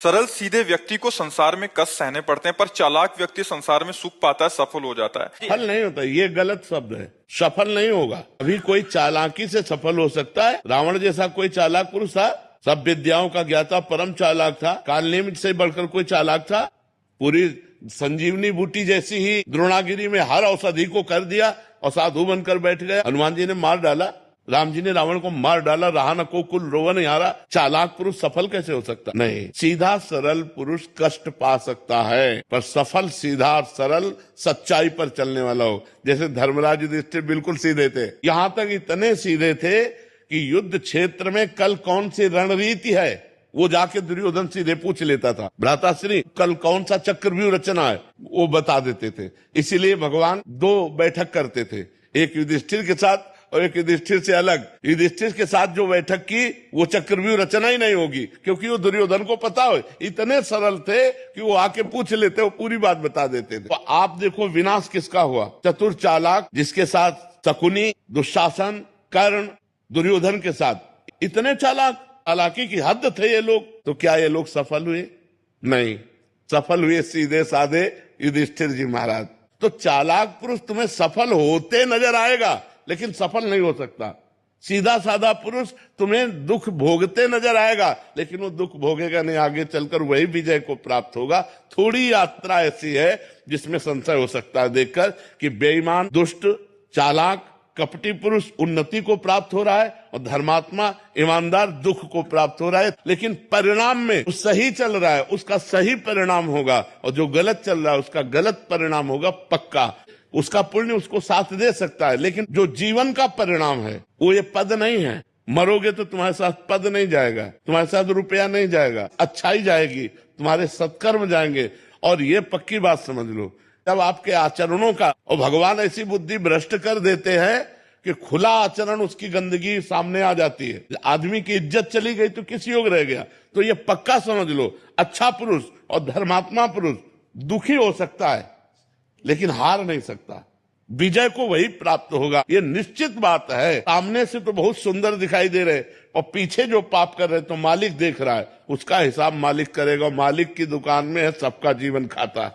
सरल सीधे व्यक्ति को संसार में कष्ट सहने पड़ते हैं, पर चालाक व्यक्ति संसार में सुख पाता है, सफल हो जाता है। सफल नहीं होता, ये गलत शब्द है। सफल नहीं होगा। अभी कोई चालाकी से सफल हो सकता है। रावण जैसा कोई चालाक पुरुष था, सब विद्याओं का ज्ञाता, परम चालाक था। कालनेमित से बढ़कर कोई चालाक था? पूरी संजीवनी बूटी जैसी ही द्रोणागिरी में हर औषधि को कर दिया और साधु बनकर बैठ गए। हनुमान जी ने मार डाला, राम जी ने रावण को मार डाला, रहा न को कुल रोवन हारा। चालाक पुरुष सफल कैसे हो सकता? नहीं, सीधा सरल पुरुष कष्ट पा सकता है, पर सफल सीधा और सरल सच्चाई पर चलने वाला हो। जैसे धर्मराज युधिष्ठिर बिल्कुल सीधे थे, यहाँ तक इतने सीधे थे कि युद्ध क्षेत्र में कल कौन सी रणनीति है वो जाके दुर्योधन सीधे पूछ लेता था। भ्राताश्री कल कौन सा चक्रव्यूह रचना है वो बता देते थे। इसीलिए भगवान दो बैठक करते थे, एक युधिष्ठिर के साथ और एक युधिष्ठिर से अलग। युधिष्ठिर के साथ जो बैठक की वो चक्रव्यूह रचना ही नहीं होगी, क्योंकि वो दुर्योधन को पता हो। इतने सरल थे कि वो आके पूछ लेते, वो पूरी बात बता देते थे। तो आप देखो विनाश किसका हुआ? चतुर चालाक, जिसके साथ शकुनी, दुशासन, कर्ण, दुर्योधन के साथ इतने चालाक, चालाकी की हद थे ये लोग। तो क्या ये लोग सफल हुए? नहीं, सफल हुए सीधे साधे युधिष्ठिर जी महाराज। तो चालाक पुरुष तुम्हें सफल होते नजर आएगा, लेकिन सफल नहीं हो सकता। सीधा साधा पुरुष तुम्हें दुख भोगते नजर आएगा, लेकिन वो दुख भोगेगा नहीं, आगे चलकर वही विजय को प्राप्त होगा। थोड़ी यात्रा ऐसी है जिसमें संशय हो सकता है देखकर कि बेईमान, दुष्ट, चालाक, कपटी पुरुष उन्नति को प्राप्त हो रहा है और धर्मात्मा, ईमानदार दुख को प्राप्त हो रहा है। लेकिन परिणाम में जो सही चल रहा है उसका सही परिणाम होगा, और जो गलत चल रहा है उसका गलत परिणाम होगा पक्का। उसका पुण्य उसको साथ दे सकता है, लेकिन जो जीवन का परिणाम है वो ये पद नहीं है। मरोगे तो तुम्हारे साथ पद नहीं जाएगा, तुम्हारे साथ रुपया नहीं जाएगा, अच्छाई जाएगी, तुम्हारे सत्कर्म जाएंगे। और ये पक्की बात समझ लो, जब आपके आचरणों का, और भगवान ऐसी बुद्धि भ्रष्ट कर देते हैं कि खुला आचरण उसकी गंदगी सामने आ जाती है। आदमी की इज्जत चली गई तो किस योग रह गया? तो ये पक्का समझ लो, अच्छा पुरुष और धर्मात्मा पुरुष दुखी हो सकता है लेकिन हार नहीं सकता। विजय को वही प्राप्त होगा, ये निश्चित बात है। सामने से तो बहुत सुंदर दिखाई दे रहे और पीछे जो पाप कर रहे तो मालिक देख रहा है, उसका हिसाब मालिक करेगा। मालिक की दुकान में है, सबका जीवन खाता।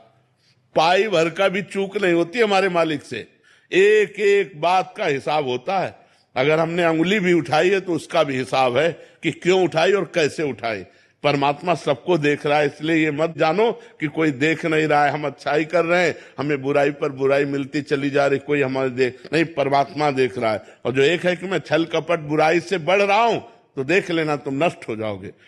पाई भर का भी चूक नहीं होती हमारे मालिक से, एक एक बात का हिसाब होता है। अगर हमने अंगुली भी उठाई है तो उसका भी हिसाब है कि क्यों उठाई और कैसे उठाई। परमात्मा सबको देख रहा है, इसलिए ये मत जानो कि कोई देख नहीं रहा है, हम अच्छाई कर रहे हैं, हमें बुराई पर बुराई मिलती चली जा रही, कोई हमारे देख नहीं। परमात्मा देख रहा है। और जो एक है कि मैं छल कपट बुराई से बढ़ रहा हूं, तो देख लेना तुम नष्ट हो जाओगे।